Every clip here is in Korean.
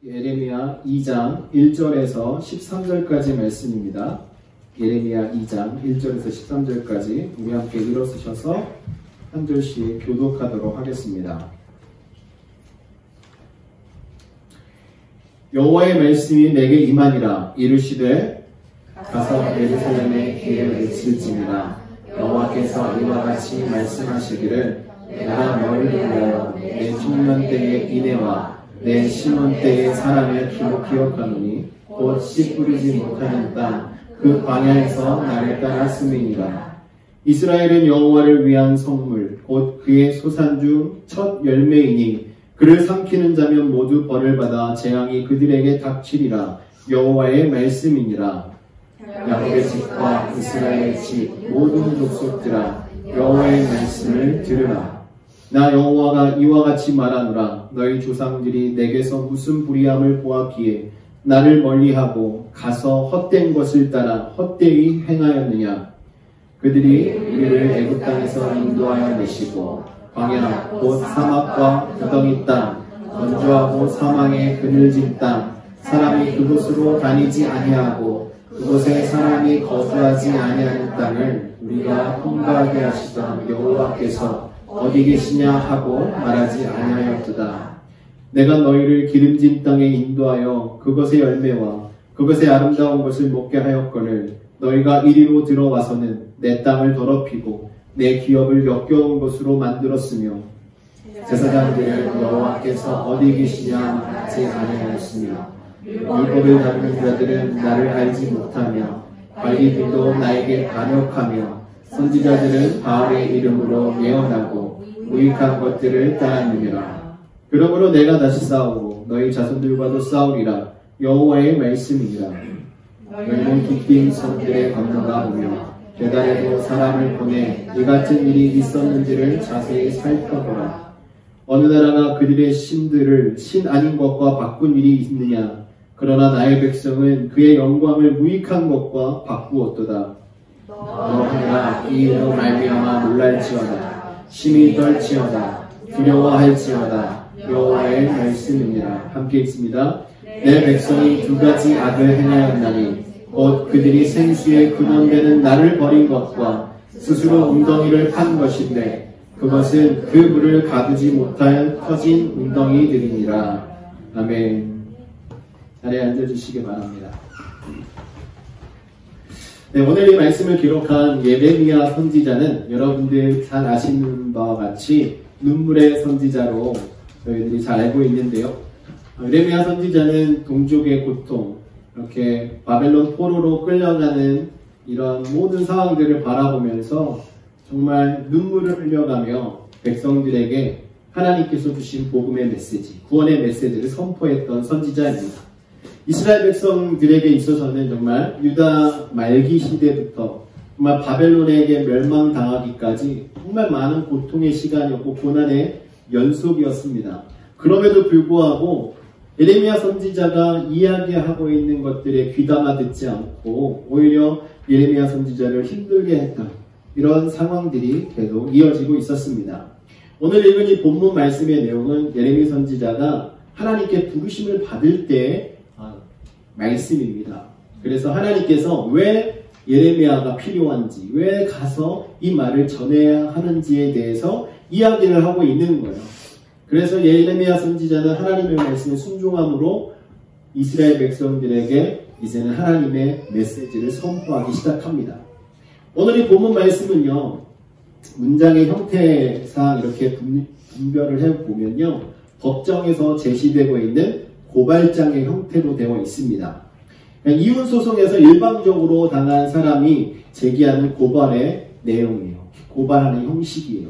예레미야 2장 1절에서 13절까지 말씀입니다. 예레미야 2장 1절에서 13절까지 우리 함께 일어서셔서 한 절씩 교독하도록 하겠습니다. 여호와의 말씀이 내게 임하니라. 이르시되 가서 예루살렘에 기를 외칠지니라. 여호와께서 이와 같이 말씀하시기를 내가 너희를 위하여 내 흉년 때의 인애와 내 심은 때의 사람의 피로 기억하노니 곧 씨 뿌리지 못하는 땅 그 광야에서 나를 따랐음이니라. 이스라엘은 여호와를 위한 성물 곧 그의 소산 중 첫 열매이니 그를 삼키는 자면 모두 벌을 받아 재앙이 그들에게 닥치리라. 여호와의 말씀이니라. 야곱의 집과 이스라엘의 집 모든 족속들아 여호와의 말씀을 들으라. 나 여호와가 이와 같이 말하노라. 너희 조상들이 내게서 무슨 불의함을 보았기에 나를 멀리하고 가서 헛된 것을 따라 헛되이 행하였느냐. 그들이 우리를 애굽 땅에서 인도하여 내시고 광야 곧 사막과 구덩이 땅 건조하고 사망의 그늘진 땅 사람이 그곳으로 다니지 아니하고 그곳에 사람이 거주하지 아니하는 땅을 우리가 통과하게 하시던 여호와께서 어디 계시냐 하고 말하지 아니하였도다. 내가 너희를 기름진 땅에 인도하여 그것의 열매와 그것의 아름다운 것을 먹게 하였거늘 너희가 이리로 들어와서는 내 땅을 더럽히고 내 기업을 역겨운 것으로 만들었으며 제사장들을 여호와께서 어디 계시냐 말하지 아니하였으며 율법을 다루는 자들은 나를 알지 못하며 관리들도 나에게 반역하며 선지자들은 바알의 이름으로 예언하고 무익한 것들을 따랐느니라. 그러므로 내가 다시 싸우고 너희 자손들과도 싸우리라. 여호와의 말씀이니라. 너희는 기띔 성들에 건너가 보며 계단에도 사람을 보내 이 같은 일이 있었는지를 자세히 살펴보라. 어느 나라가 그들의 신들을 신 아닌 것과 바꾼 일이 있느냐. 그러나 나의 백성은 그의 영광을 무익한 것과 바꾸었도다. 너 하늘아 이 일로 말미암아 놀랄지어다. 심히 떨지어다. 두려워할지어다. 여호와의 말씀이니라. 함께 읽습니다. 내 백성이 두 가지 악을 행하였나니 곧 그들이 생수에 근원되는 나를 버린 것과 스스로 웅덩이를 판 것인데 그것은 그 물을 가두지 못하여 터진 웅덩이들이니라. 아멘. 자리에 앉아주시기 바랍니다. 네, 오늘 이 말씀을 기록한 예레미야 선지자는 여러분들 잘 아시는 바와 같이 눈물의 선지자로 저희들이 잘 알고 있는데요. 예레미야 선지자는 동족의 고통, 이렇게 바벨론 포로로 끌려가는 이런 모든 상황들을 바라보면서 정말 눈물을 흘려가며 백성들에게 하나님께서 주신 복음의 메시지, 구원의 메시지를 선포했던 선지자입니다. 이스라엘 백성들에게 있어서는 정말 유다 말기 시대부터 정말 바벨론에게 멸망당하기까지 정말 많은 고통의 시간이었고 고난의 연속이었습니다. 그럼에도 불구하고 예레미야 선지자가 이야기하고 있는 것들에 귀담아 듣지 않고 오히려 예레미야 선지자를 힘들게 했던 이런 상황들이 계속 이어지고 있었습니다. 오늘 읽은 이 본문 말씀의 내용은 예레미야 선지자가 하나님께 부르심을 받을 때의 말씀입니다. 그래서 하나님께서 왜 예레미야가 필요한지, 왜 가서 이 말을 전해야 하는지에 대해서 이야기를 하고 있는 거예요. 그래서 예레미야 선지자는 하나님의 말씀에 순종함으로 이스라엘 백성들에게 이제는 하나님의 메시지를 선포하기 시작합니다. 오늘 이 본문 말씀은요, 문장의 형태상 이렇게 분별을 해보면요, 법정에서 제시되고 있는 고발장의 형태로 되어 있습니다. 이혼소송에서 일방적으로 당한 사람이 제기하는 고발의 내용이에요. 고발하는 형식이에요.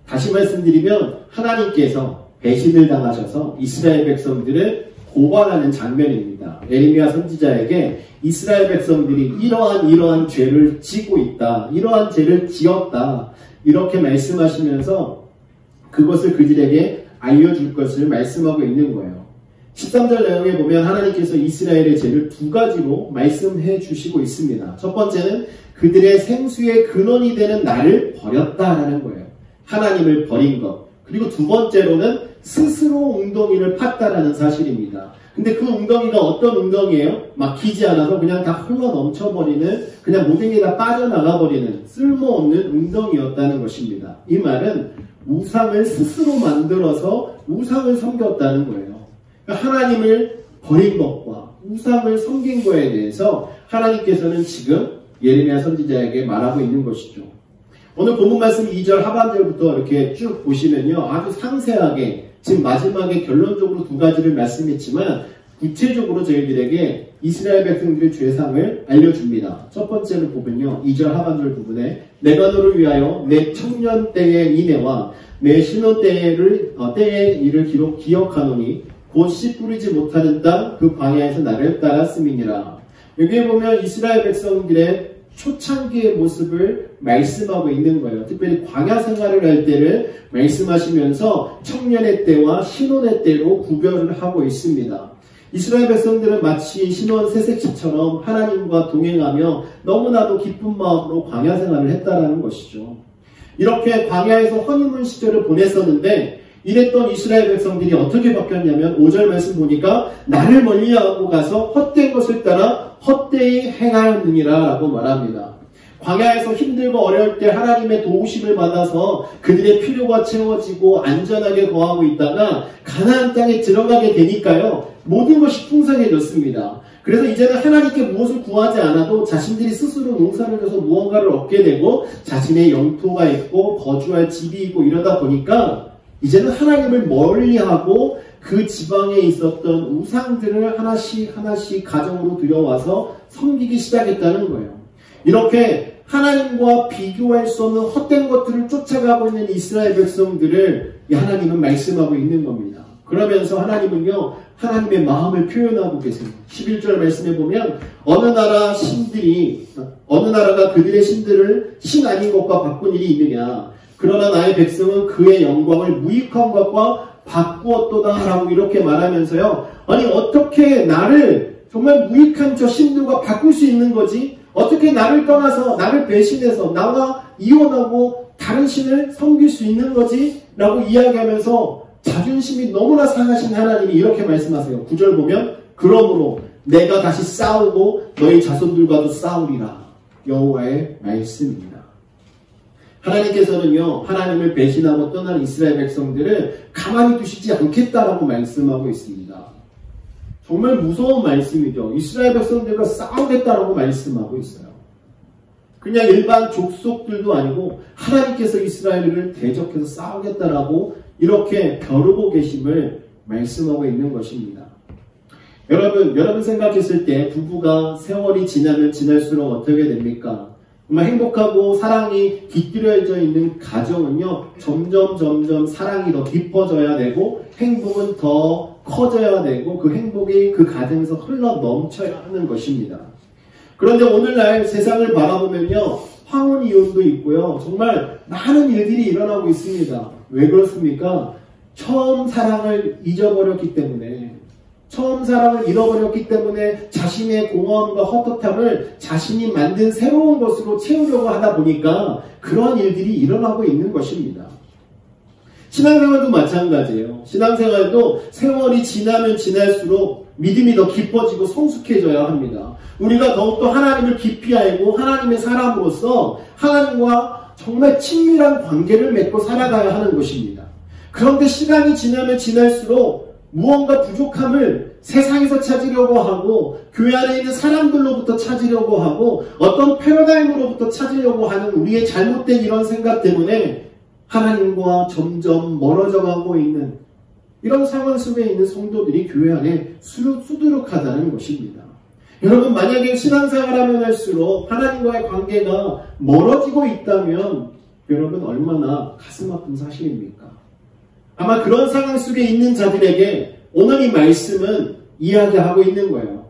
다시 말씀드리면 하나님께서 배신을 당하셔서 이스라엘 백성들을 고발하는 장면입니다. 예레미야 선지자에게 이스라엘 백성들이 이러한 죄를 지고 있다. 이러한 죄를 지었다. 이렇게 말씀하시면서 그것을 그들에게 알려줄 것을 말씀하고 있는 거예요. 13절 내용에 보면 하나님께서 이스라엘의 죄를 두 가지로 말씀해 주시고 있습니다. 첫 번째는 그들의 생수의 근원이 되는 나를 버렸다라는 거예요. 하나님을 버린 것. 그리고 두 번째로는 스스로 웅덩이를 팠다라는 사실입니다. 근데 그 웅덩이가 어떤 웅덩이에요? 막히지 않아서 그냥 다 흘러 넘쳐버리는, 그냥 모든 게 다 빠져나가버리는 쓸모없는 웅덩이였다는 것입니다. 이 말은 우상을 스스로 만들어서 우상을 섬겼다는 거예요. 그러니까 하나님을 버린 것과 우상을 섬긴 거에 대해서 하나님께서는 지금 예레미야 선지자에게 말하고 있는 것이죠. 오늘 본문 말씀 2절 하반절부터 이렇게 쭉 보시면요, 아주 상세하게 지금 마지막에 결론적으로 두 가지를 말씀했지만 구체적으로 저희들에게 이스라엘 백성들의 죄상을 알려줍니다. 첫 번째를 보면요, 2절 하반절 부분에 내가 너를 위하여 내 청년 때의 인애와 내 신혼 때의 일을 기억하노니 곧 씨 뿌리지 못하는 땅 그 광야에서 나를 따랐음이니라. 여기에 보면 이스라엘 백성들의 초창기의 모습을 말씀하고 있는 거예요. 특별히 광야 생활을 할 때를 말씀하시면서 청년의 때와 신혼의 때로 구별을 하고 있습니다. 이스라엘 백성들은 마치 신혼 새색시처럼 하나님과 동행하며 너무나도 기쁜 마음으로 광야 생활을 했다라는 것이죠. 이렇게 광야에서 허니문 시절을 보냈었는데 이랬던 이스라엘 백성들이 어떻게 바뀌었냐면 5절 말씀 보니까 나를 멀리하고 가서 헛된 것을 따라 헛되이 행하였느니라 라고 말합니다. 광야에서 힘들고 어려울 때 하나님의 도우심을 받아서 그들의 필요가 채워지고 안전하게 거하고 있다가 가나안 땅에 들어가게 되니까요, 모든 것이 풍성해졌습니다. 그래서 이제는 하나님께 무엇을 구하지 않아도 자신들이 스스로 농사를 져서 무언가를 얻게 되고 자신의 영토가 있고 거주할 집이 있고 이러다 보니까 이제는 하나님을 멀리하고 그 지방에 있었던 우상들을 하나씩 가정으로 들여와서 섬기기 시작했다는 거예요. 이렇게 하나님과 비교할 수 없는 헛된 것들을 쫓아가고 있는 이스라엘 백성들을 하나님은 말씀하고 있는 겁니다. 그러면서 하나님은요, 하나님의 마음을 표현하고 계세요. 11절 말씀에 보면 어느 나라가 그들의 신들을 신 아닌 것과 바꾼 일이 있느냐. 그러나 나의 백성은 그의 영광을 무익한 것과 바꾸었도다 라고 이렇게 말하면서요, 아니 어떻게 나를 정말 무익한 저 신들과 바꿀 수 있는 거지? 어떻게 나를 떠나서 나를 배신해서 나와 이혼하고 다른 신을 섬길 수 있는 거지? 라고 이야기하면서 자존심이 너무나 상하신 하나님이 이렇게 말씀하세요. 9절 보면 그러므로 내가 다시 싸우고 너희 자손들과도 싸우리라. 여호와의 말씀입니다. 하나님께서는요, 하나님을 배신하고 떠난 이스라엘 백성들을 가만히 두시지 않겠다라고 말씀하고 있습니다. 정말 무서운 말씀이죠. 이스라엘 백성들과 싸우겠다라고 말씀하고 있어요. 그냥 일반 족속들도 아니고 하나님께서 이스라엘을 대적해서 싸우겠다라고 이렇게 벼르고 계심을 말씀하고 있는 것입니다. 여러분 생각했을 때 부부가 세월이 지나면 지날수록 어떻게 됩니까? 정말 행복하고 사랑이 깃들여져 있는 가정은요, 점점 사랑이 더 깊어져야 되고 행복은 더 커져야 되고 그 행복이 그 가정에서 흘러 넘쳐야 하는 것입니다. 그런데 오늘날 세상을 바라보면요, 황혼 이혼도 있고요, 정말 많은 일들이 일어나고 있습니다. 왜 그렇습니까? 처음 사랑을 잊어버렸기 때문에, 처음 사랑을 잃어버렸기 때문에 자신의 공허함과 헛헛함을 자신이 만든 새로운 것으로 채우려고 하다 보니까 그러한 일들이 일어나고 있는 것입니다. 신앙생활도 마찬가지예요. 신앙생활도 세월이 지나면 지날수록 믿음이 더 깊어지고 성숙해져야 합니다. 우리가 더욱더 하나님을 깊이 알고 하나님의 사람으로서 하나님과 정말 친밀한 관계를 맺고 살아가야 하는 것입니다. 그런데 시간이 지나면 지날수록 무언가 부족함을 세상에서 찾으려고 하고 교회 안에 있는 사람들로부터 찾으려고 하고 어떤 패러다임으로부터 찾으려고 하는 우리의 잘못된 이런 생각 때문에 하나님과 점점 멀어져 가고 있는 이런 상황 속에 있는 성도들이 교회 안에 수두룩하다는 것입니다. 여러분, 만약에 신앙생활하면 할수록 하나님과의 관계가 멀어지고 있다면 여러분 얼마나 가슴 아픈 사실입니까? 아마 그런 상황 속에 있는 자들에게 오늘 이 말씀은 이야기하고 있는 거예요.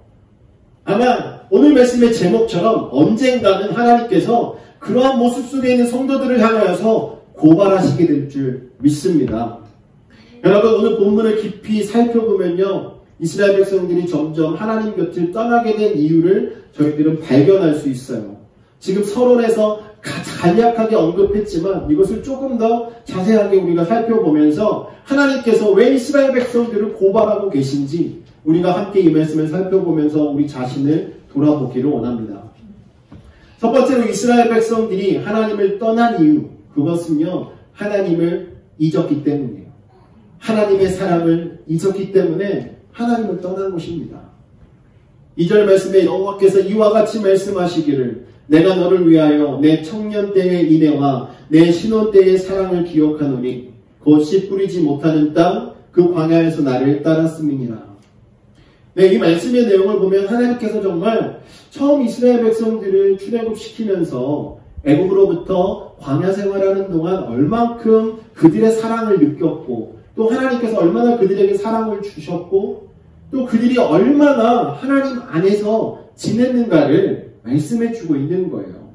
아마 오늘 말씀의 제목처럼 언젠가는 하나님께서 그러한 모습 속에 있는 성도들을 향하여서 고발하시게 될 줄 믿습니다. 여러분, 오늘 본문을 깊이 살펴보면요, 이스라엘 백성들이 점점 하나님 곁을 떠나게 된 이유를 저희들은 발견할 수 있어요. 지금 서론에서 간략하게 언급했지만 이것을 조금 더 자세하게 우리가 살펴보면서 하나님께서 왜 이스라엘 백성들을 고발하고 계신지 우리가 함께 이 말씀을 살펴보면서 우리 자신을 돌아보기를 원합니다. 첫 번째로 이스라엘 백성들이 하나님을 떠난 이유, 그것은요, 하나님을 잊었기 때문이에요. 하나님의 사랑을 잊었기 때문에 하나님을 떠난 것입니다. 2절 말씀에 여호와께서 이와 같이 말씀하시기를 내가 너를 위하여 내 청년 때의 인애와 내 신혼 때의 사랑을 기억하노니 곧 씨 뿌리지 못하는 땅 그 광야에서 나를 따랐음이니라. 네, 이 말씀의 내용을 보면 하나님께서 정말 처음 이스라엘 백성들을 출애굽시키면서 애굽으로부터 광야 생활하는 동안 얼만큼 그들의 사랑을 느꼈고 또 하나님께서 얼마나 그들에게 사랑을 주셨고 또 그들이 얼마나 하나님 안에서 지냈는가를 말씀해 주고 있는 거예요.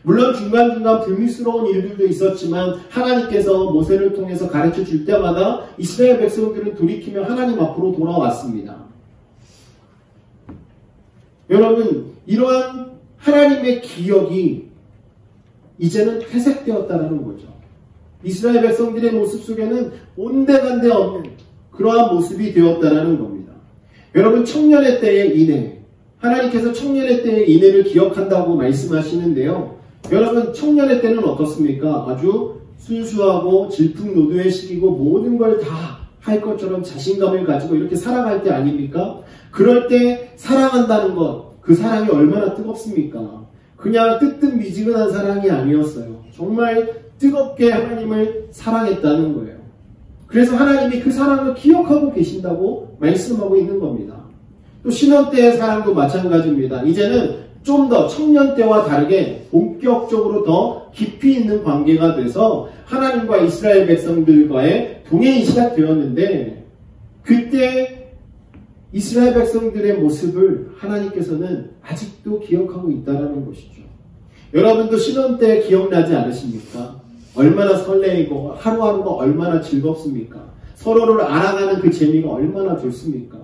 물론 중간중간 불미스러운 일들도 있었지만 하나님께서 모세를 통해서 가르쳐 줄 때마다 이스라엘 백성들은 돌이키며 하나님 앞으로 돌아왔습니다. 여러분, 이러한 하나님의 기억이 이제는 퇴색되었다는 거죠. 이스라엘 백성들의 모습 속에는 온데간데 없는 그러한 모습이 되었다는 겁니다. 여러분, 청년의 때의 인애, 하나님께서 청년의 때의 인애를 기억한다고 말씀하시는데요. 여러분, 청년의 때는 어떻습니까? 아주 순수하고 질풍노도의 시기고 모든 걸 다 할 것처럼 자신감을 가지고 이렇게 사랑할 때 아닙니까? 그럴 때 사랑한다는 것, 그 사랑이 얼마나 뜨겁습니까? 그냥 뜨뜻미지근한 사랑이 아니었어요. 정말 뜨겁게 하나님을 사랑했다는 거예요. 그래서 하나님이 그 사랑을 기억하고 계신다고 말씀하고 있는 겁니다. 또 신혼 때의 사랑도 마찬가지입니다. 이제는 좀 더 청년 때와 다르게 본격적으로 더 깊이 있는 관계가 돼서 하나님과 이스라엘 백성들과의 동행이 시작되었는데 그때 이스라엘 백성들의 모습을 하나님께서는 아직도 기억하고 있다는 것이죠. 여러분도 신혼 때 기억나지 않으십니까? 얼마나 설레이고 하루하루가 얼마나 즐겁습니까? 서로를 알아가는 그 재미가 얼마나 좋습니까?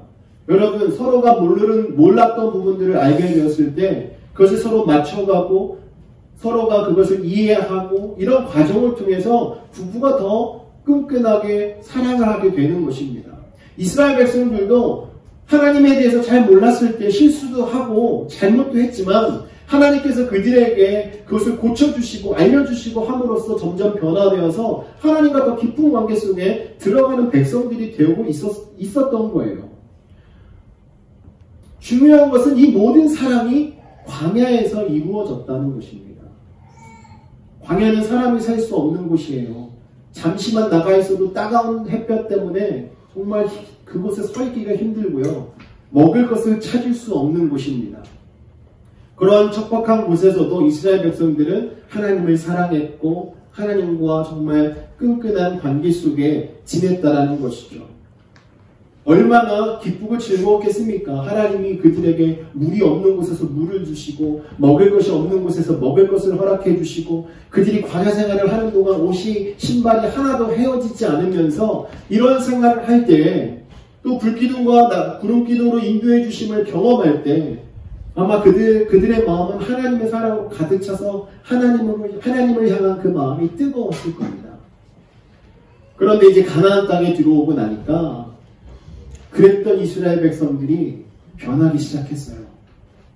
여러분, 서로가 몰랐던 부분들을 알게 되었을 때 그것을 서로 맞춰가고 서로가 그것을 이해하고 이런 과정을 통해서 부부가 더 끈끈하게 사랑을 하게 되는 것입니다. 이스라엘 백성들도 하나님에 대해서 잘 몰랐을 때 실수도 하고 잘못도 했지만 하나님께서 그들에게 그것을 고쳐주시고 알려주시고 함으로써 점점 변화되어서 하나님과 더 깊은 관계 속에 들어가는 백성들이 되고 있었던 거예요. 중요한 것은 이 모든 사랑이 광야에서 이루어졌다는 것입니다. 광야는 사람이 살 수 없는 곳이에요. 잠시만 나가 있어도 따가운 햇볕 때문에 정말 그곳에 서 있기가 힘들고요. 먹을 것을 찾을 수 없는 곳입니다. 그러한 척박한 곳에서도 이스라엘 백성들은 하나님을 사랑했고 하나님과 정말 끈끈한 관계 속에 지냈다라는 것이죠. 얼마나 기쁘고 즐거웠겠습니까? 하나님이 그들에게 물이 없는 곳에서 물을 주시고 먹을 것이 없는 곳에서 먹을 것을 허락해 주시고 그들이 광야 생활을 하는 동안 옷이 신발이 하나도 헤어지지 않으면서 이런 생활을 할 때 또 불기둥과 구름기둥으로 인도해 주심을 경험할 때 아마 그들의 마음은 하나님의 사랑으로 가득 차서 하나님을 향한 그 마음이 뜨거웠을 겁니다. 그런데 이제 가나안 땅에 들어오고 나니까 그랬던 이스라엘 백성들이 변하기 시작했어요.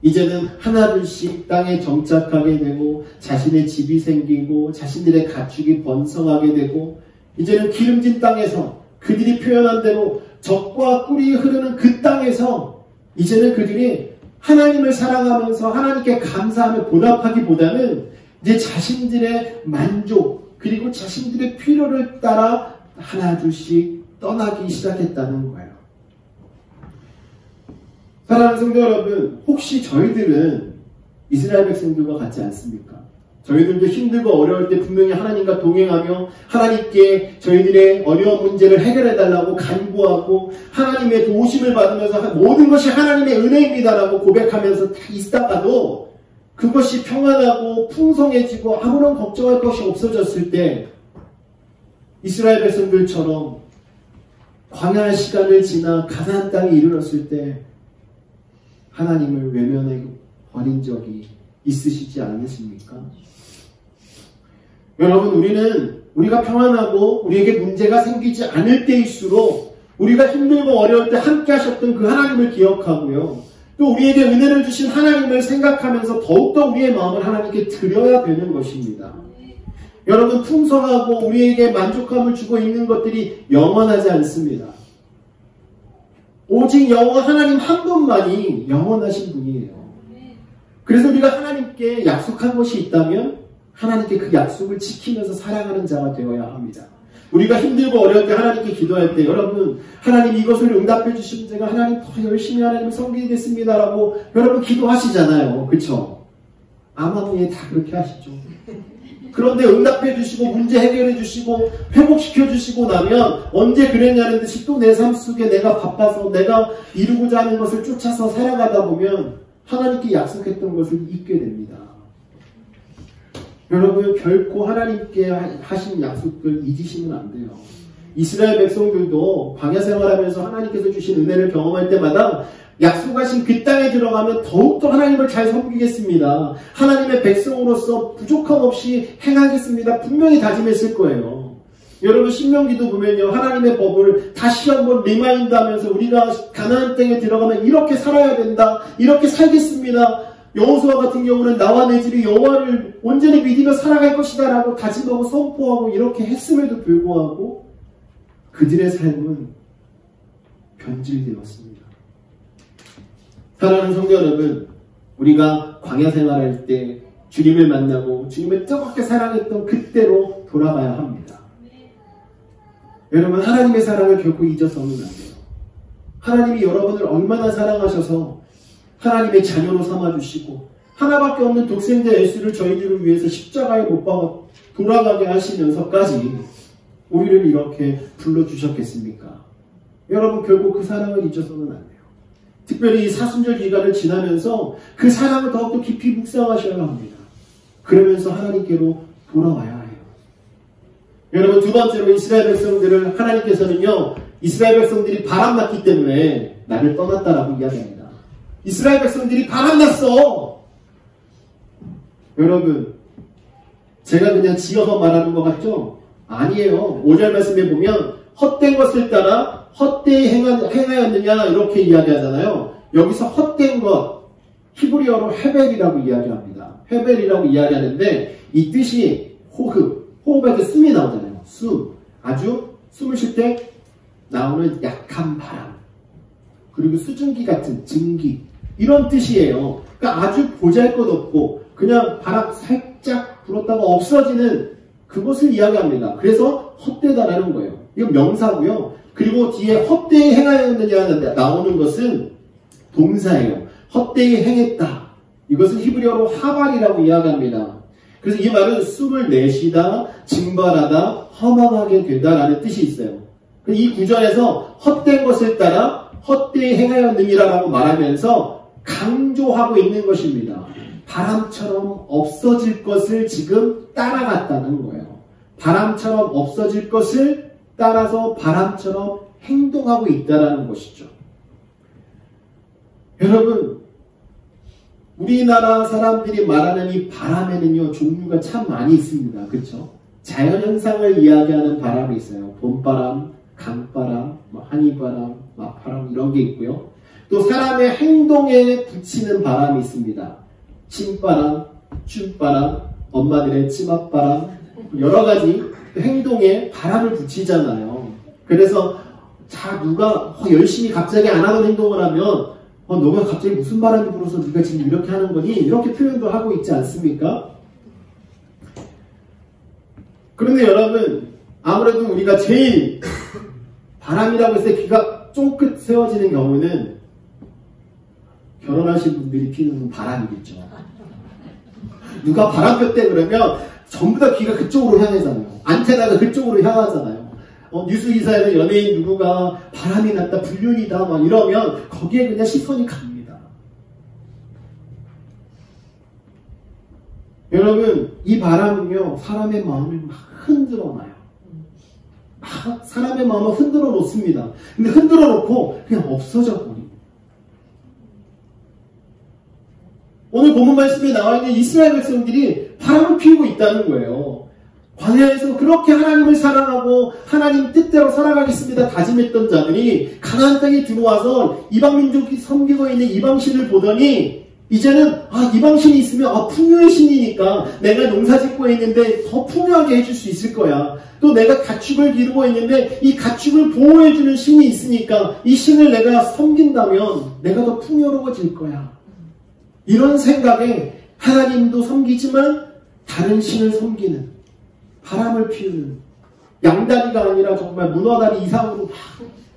이제는 하나둘씩 땅에 정착하게 되고 자신의 집이 생기고 자신들의 가축이 번성하게 되고 이제는 기름진 땅에서 그들이 표현한 대로 젖과 꿀이 흐르는 그 땅에서 이제는 그들이 하나님을 사랑하면서 하나님께 감사하며 보답하기보다는 이제 자신들의 만족 그리고 자신들의 필요를 따라 하나둘씩 떠나기 시작했다는 거예요. 사랑하는 성도 여러분, 혹시 저희들은 이스라엘 백성들과 같지 않습니까? 저희들도 힘들고 어려울 때 분명히 하나님과 동행하며 하나님께 저희들의 어려운 문제를 해결해달라고 간구하고 하나님의 도우심을 받으면서 모든 것이 하나님의 은혜입니다라고 고백하면서 다 있다가도 그것이 평안하고 풍성해지고 아무런 걱정할 것이 없어졌을 때 이스라엘 백성들처럼 광야 시간을 지나 가나안 땅에 이르렀을 때 하나님을 외면해 버린 적이 있으시지 않으십니까? 여러분, 우리가 평안하고 우리에게 문제가 생기지 않을 때일수록 우리가 힘들고 어려울 때 함께 하셨던 그 하나님을 기억하고요. 또 우리에게 은혜를 주신 하나님을 생각하면서 더욱더 우리의 마음을 하나님께 드려야 되는 것입니다. 여러분, 풍성하고 우리에게 만족감을 주고 있는 것들이 영원하지 않습니다. 오직 여호와 하나님 한 분만이 영원하신 분이에요. 그래서 우리가 하나님께 약속한 것이 있다면 하나님께 그 약속을 지키면서 살아가는 자가 되어야 합니다. 우리가 힘들고 어려울 때 하나님께 기도할 때 여러분, 하나님 이것을 응답해 주시면 제가 하나님 더 열심히 하나님을 섬기겠습니다라고 여러분 기도하시잖아요. 그렇죠? 아마무에 다 그렇게 하시죠. 그런데 응답해 주시고 문제 해결해 주시고 회복시켜 주시고 나면 언제 그랬냐는 듯이 또 내 삶 속에 내가 바빠서 내가 이루고자 하는 것을 쫓아서 살아가다 보면 하나님께 약속했던 것을 잊게 됩니다. 여러분, 결코 하나님께 하신 약속들 잊으시면 안 돼요. 이스라엘 백성들도 광야 생활하면서 하나님께서 주신 은혜를 경험할 때마다 약속하신 그 땅에 들어가면 더욱더 하나님을 잘 섬기겠습니다. 하나님의 백성으로서 부족함 없이 행하겠습니다. 분명히 다짐했을 거예요. 여러분, 신명기도 보면요, 하나님의 법을 다시 한번 리마인드 하면서 우리가 가나안 땅에 들어가면 이렇게 살아야 된다, 이렇게 살겠습니다. 여호수아 같은 경우는 나와 내 집이 여호와를 온전히 믿으며 살아갈 것이다 라고 다짐하고 선포하고 이렇게 했음에도 불구하고 그들의 삶은 변질되었습니다. 사랑하는 성도 여러분, 우리가 광야 생활할 때 주님을 만나고 주님을 뜨겁게 사랑했던 그때로 돌아가야 합니다. 여러분, 하나님의 사랑을 결코 잊어서는 안 돼요. 하나님이 여러분을 얼마나 사랑하셔서 하나님의 자녀로 삼아주시고 하나밖에 없는 독생자 예수를 저희들을 위해서 십자가에 못 박아 돌아가게 하시면서까지 우리를 이렇게 불러주셨겠습니까? 여러분, 결국 그 사랑을 잊어서는 안 돼요. 특별히 이 사순절 기간을 지나면서 그 사랑을 더욱더 깊이 묵상하셔야 합니다. 그러면서 하나님께로 돌아와야 해요. 여러분, 두 번째로 이스라엘 백성들을 하나님께서는요, 이스라엘 백성들이 바람났기 때문에 나를 떠났다라고 이야기합니다. 이스라엘 백성들이 바람났어. 여러분, 제가 그냥 지어서 말하는 것 같죠? 아니에요. 5절 말씀에 보면 헛된 것을 따라 헛되이 행하였느냐 이렇게 이야기하잖아요. 여기서 헛된 것, 히브리어로 헤벨이라고 이야기합니다. 헤벨이라고 이야기하는데 이 뜻이 호흡할 때 숨이 나오잖아요. 숨, 아주 숨을 쉴 때 나오는 약한 바람, 그리고 수증기 같은 증기, 이런 뜻이에요. 그러니까 아주 보잘것없고 그냥 바람 살짝 불었다가 없어지는 그것을 이야기합니다. 그래서 헛되다라는 거예요. 이건 명사고요. 그리고 뒤에 헛되이 행하였느냐 나오는 것은 동사예요. 헛되이 행했다. 이것은 히브리어로 하발이라고 이야기합니다. 그래서 이 말은 숨을 내쉬다, 증발하다, 허망하게 되다라는 뜻이 있어요. 이 구절에서 헛된 것을 따라 헛되이 행하였느니라라고 말하면서 강조하고 있는 것입니다. 바람처럼 없어질 것을 지금 따라갔다는 거예요. 바람처럼 없어질 것을 따라서 바람처럼 행동하고 있다는 것이죠. 여러분, 우리나라 사람들이 말하는 이 바람에는요, 종류가 참 많이 있습니다. 그렇죠? 자연현상을 이야기하는 바람이 있어요. 봄바람, 강바람, 한이바람, 맞바람 이런 게 있고요. 또 사람의 행동에 붙이는 바람이 있습니다. 침바람, 춤바람, 엄마들의 치맛바람, 여러 가지 행동에 바람을 붙이잖아요. 그래서 누가 열심히 갑자기 안 하던 행동을 하면 너가 갑자기 무슨 바람이 불어서 네가 지금 이렇게 하는 거니? 이렇게 표현도 하고 있지 않습니까? 그런데 여러분, 아무래도 우리가 제일 바람이라고 했을 때 귀가 쫑긋 세워지는 경우는 결혼하신 분들이 피우는 바람이겠죠. 누가 바람 폈대 그러면 전부 다 귀가 그쪽으로 향하잖아요. 안테나가 그쪽으로 향하잖아요. 뉴스 기사에는 연예인 누구가 바람이 났다, 불륜이다 막 이러면 거기에 그냥 시선이 갑니다. 여러분, 이 바람은요, 사람의 마음을 막 흔들어 놔요. 사람의 마음을 흔들어 놓습니다. 근데 흔들어 놓고 그냥 없어져 버립니다. 오늘 본문 말씀에 나와 있는 이스라엘 백성들이 바람을 피우고 있다는 거예요. 광야에서 그렇게 하나님을 사랑하고 하나님 뜻대로 살아가겠습니다 다짐했던 자들이 가나안 땅에 들어와서 이방 민족이 섬기고 있는 이방신을 보더니 이제는 이방신이 있으면 풍요의 신이니까 내가 농사짓고 있는데 더 풍요하게 해줄 수 있을 거야. 또 내가 가축을 기르고 있는데 이 가축을 보호해주는 신이 있으니까 이 신을 내가 섬긴다면 내가 더 풍요로워질 거야. 이런 생각에 하나님도 섬기지만 다른 신을 섬기는, 바람을 피우는, 양다리가 아니라 정말 문어다리 이상으로 막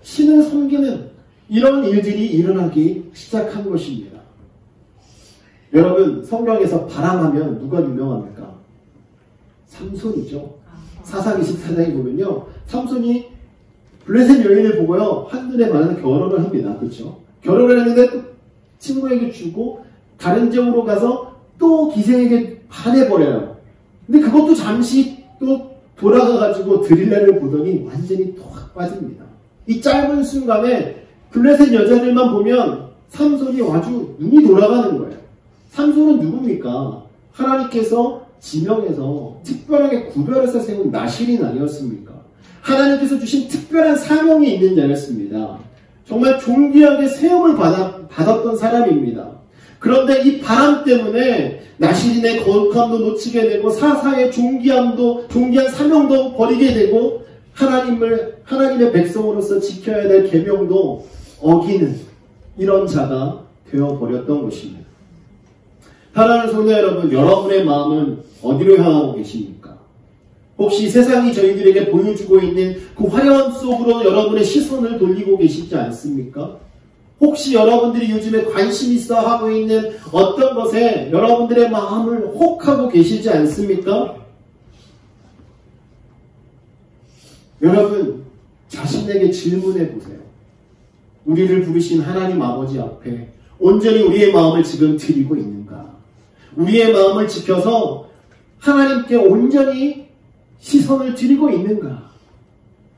신을 섬기는 이런 일들이 일어나기 시작한 것입니다. 여러분, 성경에서 바람하면 누가 유명합니까? 삼손이죠. 사상 24장에 보면요, 삼손이 블레셋 여인을 보고요, 한눈에 반해서 결혼을 합니다. 그렇죠? 결혼을 했는데 또 친구에게 주고 다른 지역으로 가서 또 기생에게 반해버려요. 근데 그것도 잠시 또 돌아가가지고 드릴라를 보더니 완전히 톡 빠집니다. 이 짧은 순간에 블레셋 여자들만 보면 삼손이 아주 눈이 돌아가는 거예요. 삼손은 누굽니까? 하나님께서 지명해서 특별하게 구별해서 세운 나실인 아니었습니까? 하나님께서 주신 특별한 사명이 있는 자였습니다. 정말 존귀하게 세움을 받았던 사람입니다. 그런데 이 바람 때문에 나실인의 거룩함도 놓치게 되고 사사의 존귀한 사명도 버리게 되고 하나님의 백성으로서 지켜야 될 계명도 어기는 이런 자가 되어버렸던 것입니다. 사랑하는 성도 여러분, 여러분의 마음은 어디로 향하고 계십니까? 혹시 세상이 저희들에게 보여주고 있는 그 화려함 속으로 여러분의 시선을 돌리고 계시지 않습니까? 혹시 여러분들이 요즘에 관심 있어 하고 있는 어떤 것에 여러분들의 마음을 혹하고 계시지 않습니까? 여러분, 자신에게 질문해 보세요. 우리를 부르신 하나님 아버지 앞에 온전히 우리의 마음을 지금 드리고 있는가? 우리의 마음을 지켜서 하나님께 온전히 시선을 드리고 있는가?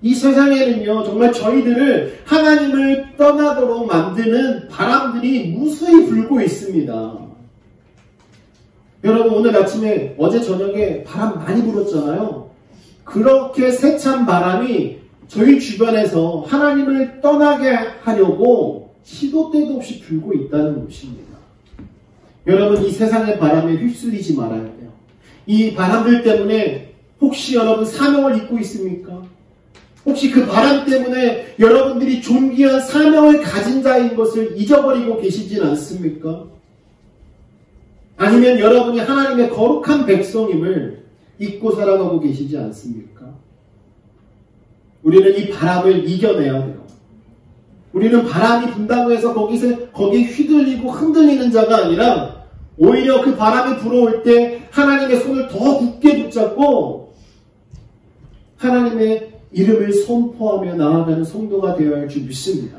이 세상에는요, 정말 저희들을 하나님을 떠나도록 만드는 바람들이 무수히 불고 있습니다. 여러분, 오늘 아침에 어제 저녁에 바람 많이 불었잖아요. 그렇게 세찬 바람이 저희 주변에서 하나님을 떠나게 하려고 시도 때도 없이 불고 있다는 것입니다. 여러분, 이 세상의 바람에 휩쓸리지 말아야 돼요. 이 바람들 때문에 혹시 여러분 사명을 잊고 있습니까? 혹시 그 바람 때문에 여러분들이 존귀한 사명을 가진 자인 것을 잊어버리고 계시진 않습니까? 아니면 여러분이 하나님의 거룩한 백성임을 잊고 살아가고 계시지 않습니까? 우리는 이 바람을 이겨내야 돼요. 우리는 바람이 분다고 해서 거기에 휘둘리고 흔들리는 자가 아니라 오히려 그 바람이 불어올 때 하나님의 손을 더 굳게 붙잡고 하나님의 이름을 선포하며 나아가는 성도가 되어야 할 줄 믿습니다.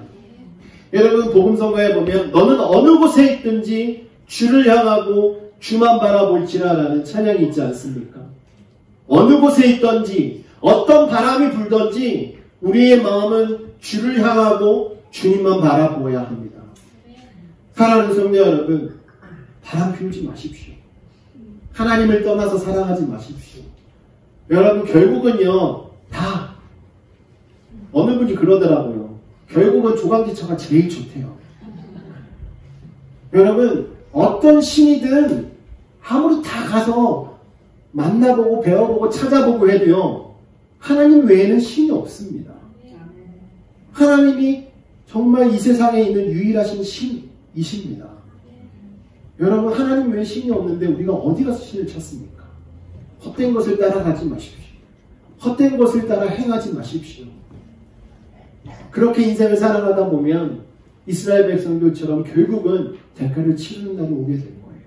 여러분, 복음성가에 보면 너는 어느 곳에 있든지 주를 향하고 주만 바라볼지라 라는 찬양이 있지 않습니까? 어느 곳에 있든지 어떤 바람이 불든지 우리의 마음은 주를 향하고 주님만 바라보아야 합니다. 사랑하는 성도 여러분, 바람 피우지 마십시오. 하나님을 떠나서 살아가지 마십시오. 여러분, 결국은요, 다 어느 분이 그러더라고요. 결국은 조강지처가 제일 좋대요. 여러분, 어떤 신이든 아무리 다 가서 만나보고 배워보고 찾아보고 해도요, 하나님 외에는 신이 없습니다. 하나님이 정말 이 세상에 있는 유일하신 신이십니다. 여러분, 하나님 외에 신이 없는데 우리가 어디 가서 신을 찾습니까? 헛된 것을 따라가지 마십시오. 헛된 것을 따라 행하지 마십시오. 그렇게 인생을 살아가다 보면 이스라엘 백성들처럼 결국은 대가를 치르는 날이 오게 될 거예요.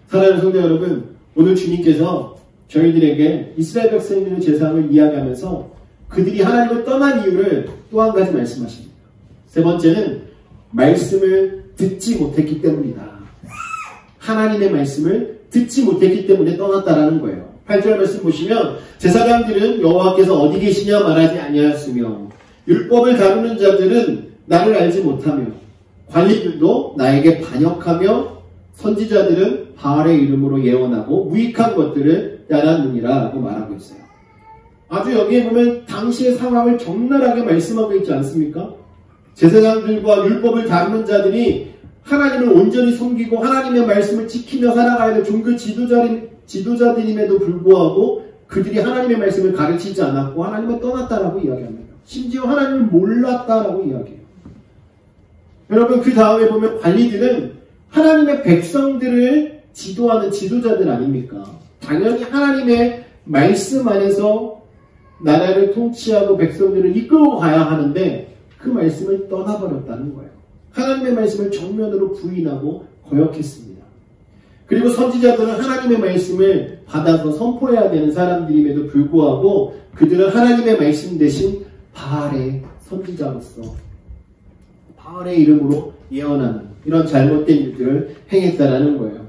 사랑하는 성도 여러분, 오늘 주님께서 저희들에게 이스라엘 백성들의 재상을 이야기하면서 그들이 하나님을 떠난 이유를 또 한 가지 말씀하십니다. 세 번째는 말씀을 듣지 못했기 때문이다. 하나님의 말씀을 듣지 못했기 때문에 떠났다라는 거예요. 8절 말씀 보시면 제사장들은 여호와께서 어디 계시냐 말하지 아니하였으며 율법을 다루는 자들은 나를 알지 못하며 관리들도 나에게 반역하며 선지자들은 바알의 이름으로 예언하고 무익한 것들을 따랐느니라 라고 말하고 있어요. 아주 여기에 보면 당시의 상황을 적나라하게 말씀하고 있지 않습니까? 제사장들과 율법을 다루는 자들이 하나님을 온전히 섬기고 하나님의 말씀을 지키며 살아가야 될 종교 지도자들임에도 불구하고 그들이 하나님의 말씀을 가르치지 않았고 하나님을 떠났다라고 이야기합니다. 심지어 하나님을 몰랐다라고 이야기해요. 여러분, 그 다음에 보면 관리들은 하나님의 백성들을 지도하는 지도자들 아닙니까? 당연히 하나님의 말씀 안에서 나라를 통치하고 백성들을 이끌고 가야 하는데 그 말씀을 떠나버렸다는 거예요. 하나님의 말씀을 정면으로 부인하고 거역했습니다. 그리고 선지자들은 하나님의 말씀을 받아서 선포해야 되는 사람들임에도 불구하고 그들은 하나님의 말씀 대신 바알의 선지자로서 바알의 이름으로 예언하는 이런 잘못된 일들을 행했다라는 거예요.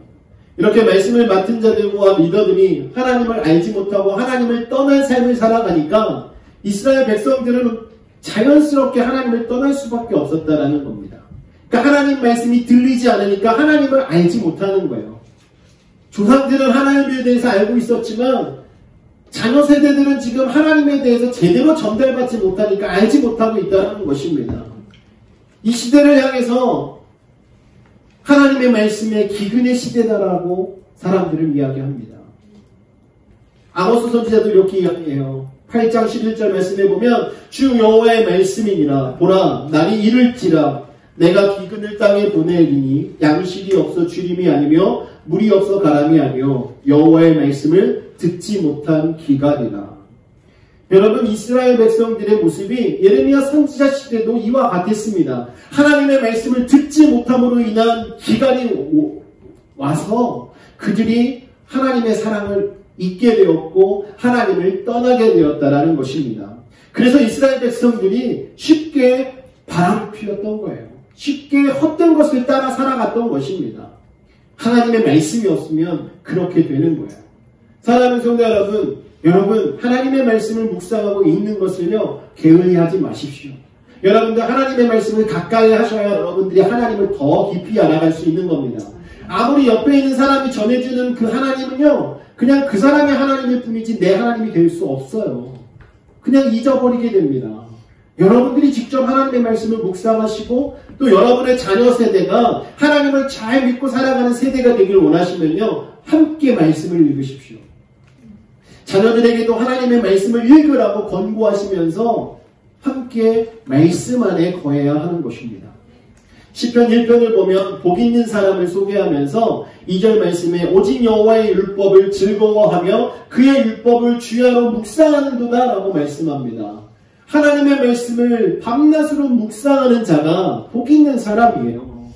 이렇게 말씀을 맡은 자들과 리더들이 하나님을 알지 못하고 하나님을 떠난 삶을 살아가니까 이스라엘 백성들은 자연스럽게 하나님을 떠날 수밖에 없었다라는 겁니다. 그러니까 하나님 말씀이 들리지 않으니까 하나님을 알지 못하는 거예요. 조상들은 하나님에 대해서 알고 있었지만 자녀 세대들은 지금 하나님에 대해서 제대로 전달받지 못하니까 알지 못하고 있다는 것입니다. 이 시대를 향해서 하나님의 말씀에 기근의 시대다라고 사람들은 이야기합니다. 아모스 선지자도 이렇게 이야기해요. 8장 11절 말씀에 보면 주 여호와의 말씀이니라 보라 날이 이를지라 내가 기근을 땅에 보내리니 양식이 없어 주림이 아니며 물이 없어 가람이 아니요 여호와의 말씀을 듣지 못한 기갈이라. 여러분, 이스라엘 백성들의 모습이 예레미야 선지자 시대도 이와 같았습니다. 하나님의 말씀을 듣지 못함으로 인한 기갈이 와서 그들이 하나님의 사랑을 잊게 되었고 하나님을 떠나게 되었다라는 것입니다. 그래서 이스라엘 백성들이 쉽게 바람을 피웠던 거예요. 쉽게 헛된 것을 따라 살아갔던 것입니다. 하나님의 말씀이 없으면 그렇게 되는 거예요. 사랑하는 성도 여러분, 하나님의 말씀을 묵상하고 읽는 것을요, 게을리하지 마십시오. 여러분들 하나님의 말씀을 가까이 하셔야 여러분들이 하나님을 더 깊이 알아갈 수 있는 겁니다. 아무리 옆에 있는 사람이 전해주는 그 하나님은요, 그냥 그 사람의 하나님일 뿐이지 내 하나님이 될 수 없어요. 그냥 잊어버리게 됩니다. 여러분들이 직접 하나님의 말씀을 묵상하시고 또 여러분의 자녀 세대가 하나님을 잘 믿고 살아가는 세대가 되길 원하시면요, 함께 말씀을 읽으십시오. 자녀들에게도 하나님의 말씀을 읽으라고 권고하시면서 함께 말씀 안에 거해야 하는 것입니다. 시편 1편을 보면 복 있는 사람을 소개하면서 2절 말씀에 오직 여호와의 율법을 즐거워하며 그의 율법을 주야로 묵상하는도다 라고 말씀합니다. 하나님의 말씀을 밤낮으로 묵상하는 자가 복 있는 사람이에요.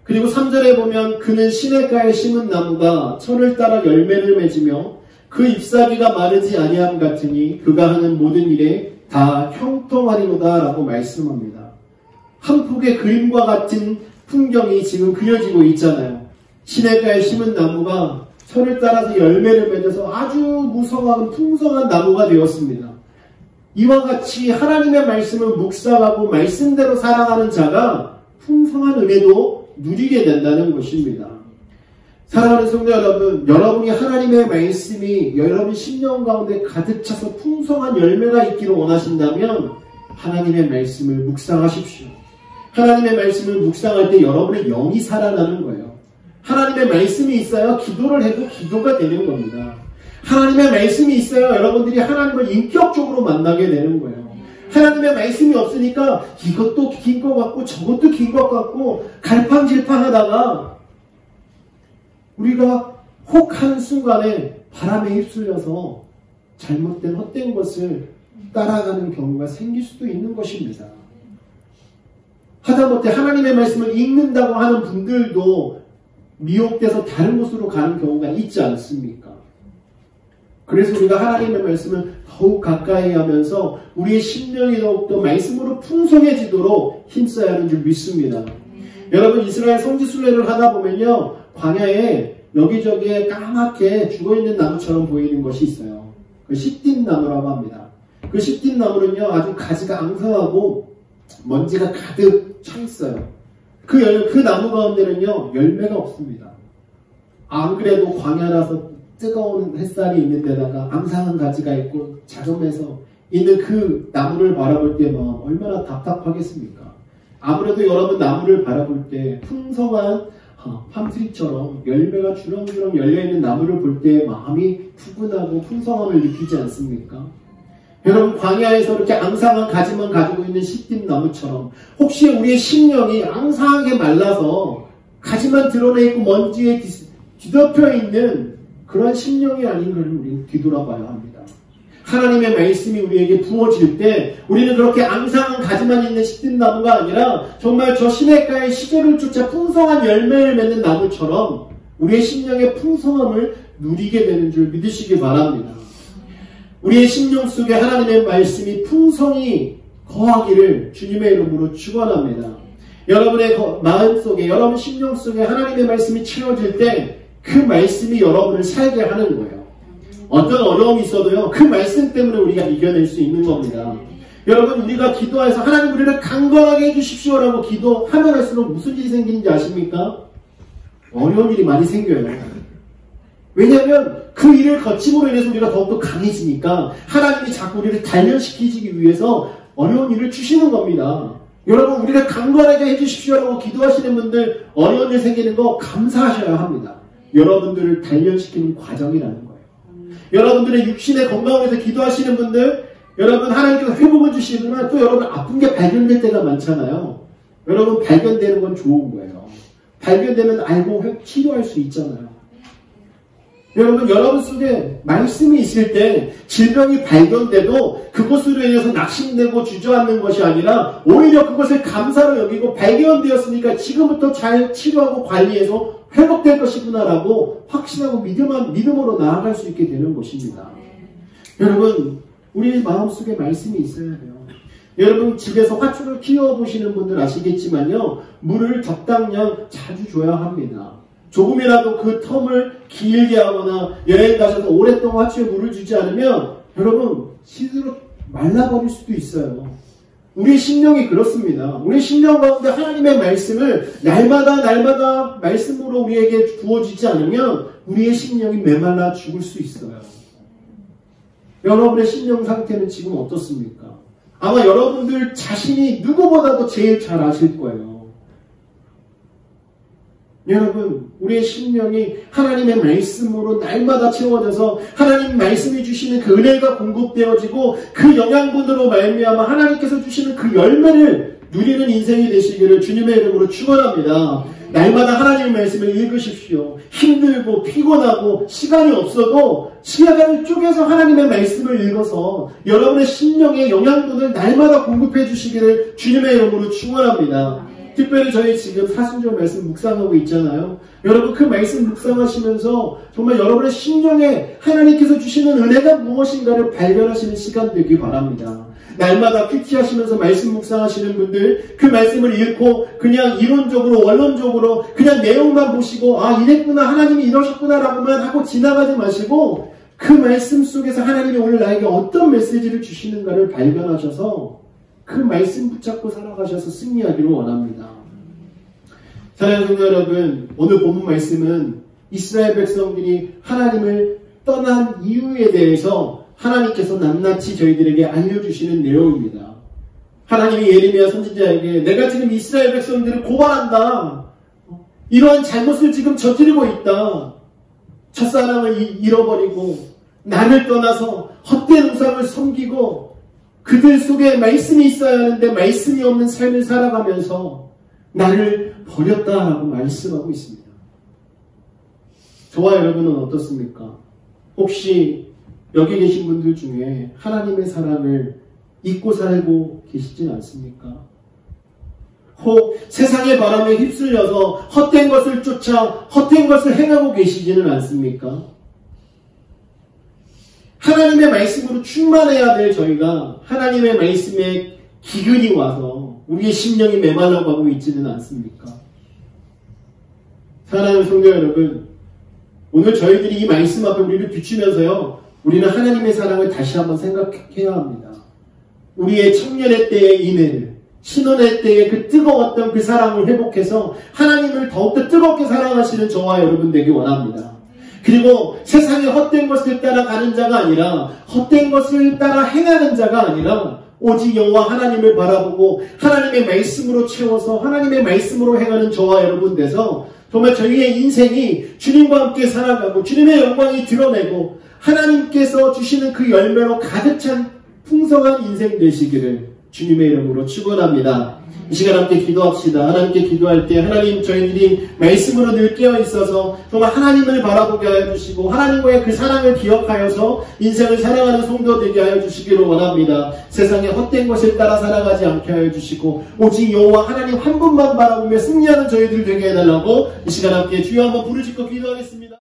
그리고 3절에 보면 그는 시냇가에 심은 나무가 철을 따라 열매를 맺으며 그 잎사귀가 마르지 아니함 같으니 그가 하는 모든 일에 다 형통하리로다 라고 말씀합니다. 한 폭의 그림과 같은 풍경이 지금 그려지고 있잖아요. 시냇가에 심은 나무가 철을 따라서 열매를 맺어서 아주 무성하고 풍성한 나무가 되었습니다. 이와 같이 하나님의 말씀을 묵상하고 말씀대로 살아가는 자가 풍성한 은혜도 누리게 된다는 것입니다. 사랑하는 성도 여러분, 여러분이 하나님의 말씀이 여러분 심령 가운데 가득 차서 풍성한 열매가 있기를 원하신다면 하나님의 말씀을 묵상하십시오. 하나님의 말씀을 묵상할 때 여러분의 영이 살아나는 거예요. 하나님의 말씀이 있어야 기도를 해도 기도가 되는 겁니다. 하나님의 말씀이 있어야 여러분들이 하나님을 인격적으로 만나게 되는 거예요. 하나님의 말씀이 없으니까 이것도 긴 것 같고 저것도 긴 것 같고 갈팡질팡하다가 우리가 혹 한순간에 바람에 휩쓸려서 잘못된 헛된 것을 따라가는 경우가 생길 수도 있는 것입니다. 하다못해 하나님의 말씀을 읽는다고 하는 분들도 미혹돼서 다른 곳으로 가는 경우가 있지 않습니까? 그래서 우리가 하나님의 말씀을 더욱 가까이 하면서 우리의 심령이 더욱더 말씀으로 풍성해지도록 힘써야 하는 줄 믿습니다. 여러분, 이스라엘 성지순례를 하다 보면요, 광야에 여기저기에 까맣게 죽어있는 나무처럼 보이는 것이 있어요. 그 시띠나무라고 합니다. 그 시띠나무는요, 아주 가지가 앙상하고 먼지가 가득 차 있어요. 그 나무 가운데는요, 열매가 없습니다. 안 그래도 광야라서 뜨거운 햇살이 있는 데다가 앙상한 가지가 있고 자점해서 있는 그 나무를 바라볼 때만 얼마나 답답하겠습니까? 아무래도 여러분 나무를 바라볼 때 풍성한 팜트리처럼 열매가 주렁주렁 열려있는 나무를 볼 때 마음이 푸근하고 풍성함을 느끼지 않습니까? 여러분 광야에서 이렇게 앙상한 가지만 가지고 있는 시띠나무처럼 혹시 우리의 심령이 앙상하게 말라서 가지만 드러내있고 먼지에 뒤덮여 있는 그런 심령이 아닌가를 우리는 뒤돌아봐야 합니다. 하나님의 말씀이 우리에게 부어질 때 우리는 그렇게 앙상한 가지만 있는 시띠나무가 아니라 정말 저 시냇가의 시절을 쫓아 풍성한 열매를 맺는 나무처럼 우리의 심령의 풍성함을 누리게 되는 줄 믿으시기 바랍니다. 우리의 심령 속에 하나님의 말씀이 풍성히 거하기를 주님의 이름으로 축원합니다. 여러분의 마음 속에, 여러분 심령 속에 하나님의 말씀이 채워질 때 그 말씀이 여러분을 살게 하는 거예요. 어떤 어려움이 있어도요, 그 말씀 때문에 우리가 이겨낼 수 있는 겁니다. 여러분, 우리가 기도해서 하나님 우리를 강건하게 해주십시오라고 기도하면 할수록 무슨 일이 생기는지 아십니까? 어려운 일이 많이 생겨요. 왜냐하면 그 일을 거침으로 인해서 우리가 더욱더 강해지니까 하나님이 자꾸 우리를 단련시키기 위해서 어려운 일을 주시는 겁니다. 여러분, 우리를 강건하게 해주십시오라고 기도하시는 분들 어려운 일 생기는 거 감사하셔야 합니다. 여러분들을 단련시키는 과정이라는 거예요. 여러분들의 육신의 건강을 위해서 기도하시는 분들, 여러분 하나님께서 회복을 주시지만 또 여러분 아픈 게 발견될 때가 많잖아요. 여러분 발견되는 건 좋은 거예요. 발견되면 알고 치료할 수 있잖아요. 여러분 속에 말씀이 있을 때 질병이 발견돼도 그것으로 인해서 낙심되고 주저앉는 것이 아니라 오히려 그것을 감사로 여기고 발견되었으니까 지금부터 잘 치료하고 관리해서 회복될 것이구나라고 확신하고 믿음으로 나아갈 수 있게 되는 것입니다. 여러분, 우리 마음속에 말씀이 있어야 돼요. 여러분 집에서 화초를 키워보시는 분들 아시겠지만요, 물을 적당량 자주 줘야 합니다. 조금이라도 그 텀을 길게 하거나 여행 가셔서 오랫동안 화초에 물을 주지 않으면 여러분 시들어 말라버릴 수도 있어요. 우리 심령이 그렇습니다. 우리 심령 가운데 하나님의 말씀을 날마다 말씀으로 우리에게 부어주지 않으면 우리의 심령이 메말라 죽을 수 있어요. 여러분의 심령 상태는 지금 어떻습니까? 아마 여러분들 자신이 누구보다도 제일 잘 아실 거예요. 여러분, 우리의 심령이 하나님의 말씀으로 날마다 채워져서 하나님 말씀이 주시는 그 은혜가 공급되어지고 그 영양분으로 말미암아 하나님께서 주시는 그 열매를 누리는 인생이 되시기를 주님의 이름으로 축원합니다. 날마다 하나님의 말씀을 읽으십시오. 힘들고 피곤하고 시간이 없어도 시간을 쪼개서 하나님의 말씀을 읽어서 여러분의 심령의 영양분을 날마다 공급해 주시기를 주님의 이름으로 축원합니다. 특별히 저희 지금 사순절 말씀 묵상하고 있잖아요. 여러분 그 말씀 묵상하시면서 정말 여러분의 심령에 하나님께서 주시는 은혜가 무엇인가를 발견하시는 시간 되기 바랍니다. 날마다 PT하시면서 말씀 묵상하시는 분들, 그 말씀을 읽고 그냥 이론적으로 원론적으로 그냥 내용만 보시고 아 이랬구나 하나님이 이러셨구나 라고만 하고 지나가지 마시고 그 말씀 속에서 하나님이 오늘 나에게 어떤 메시지를 주시는가를 발견하셔서 그 말씀 붙잡고 살아가셔서 승리하기를 원합니다. 사랑하는 성도 여러분, 오늘 본문 말씀은 이스라엘 백성들이 하나님을 떠난 이유에 대해서 하나님께서 낱낱이 저희들에게 알려주시는 내용입니다. 하나님이 예레미야 선지자에게 내가 지금 이스라엘 백성들을 고발한다. 이러한 잘못을 지금 저지르고 있다. 첫사랑을 잃어버리고 나를 떠나서 헛된 우상을 섬기고 그들 속에 말씀이 있어야 하는데 말씀이 없는 삶을 살아가면서 나를 버렸다라고 말씀하고 있습니다. 저와 여러분은 어떻습니까? 혹시 여기 계신 분들 중에 하나님의 사랑을 잊고 살고 계시진 않습니까? 혹 세상의 바람에 휩쓸려서 헛된 것을 쫓아 헛된 것을 행하고 계시지는 않습니까? 하나님의 말씀으로 충만해야 될 저희가 하나님의 말씀에 기근이 와서 우리의 심령이 메말라 가고 있지는 않습니까? 사랑하는 성도 여러분, 오늘 저희들이 이 말씀 앞에 우리를 비추면서요, 우리는 하나님의 사랑을 다시 한번 생각해야 합니다. 우리의 청년의 때의 인애를, 신혼의 때의 그 뜨거웠던 그 사랑을 회복해서 하나님을 더욱더 뜨겁게 사랑하시는 저와 여러분 되기 원합니다. 그리고 세상의 헛된 것을 따라가는 자가 아니라 헛된 것을 따라 행하는 자가 아니라 오직 여호와 하나님을 바라보고 하나님의 말씀으로 채워서 하나님의 말씀으로 행하는 저와 여러분 돼서 정말 저희의 인생이 주님과 함께 살아가고 주님의 영광이 드러내고 하나님께서 주시는 그 열매로 가득 찬 풍성한 인생 되시기를 주님의 이름으로 축원합니다. 이 시간 함께 기도합시다. 하나님께 기도할 때 하나님 저희들이 말씀으로 늘 깨어 있어서 정말 하나님을 바라보게 하여 주시고 하나님과의 그 사랑을 기억하여서 인생을 사랑하는 성도 되게 하여 주시기를 원합니다. 세상의 헛된 것을 따라 살아가지 않게 하여 주시고 오직 여호와 하나님 한 분만 바라보며 승리하는 저희들 되게 해달라고 이 시간 함께 주여 한번 부르짖고 기도하겠습니다.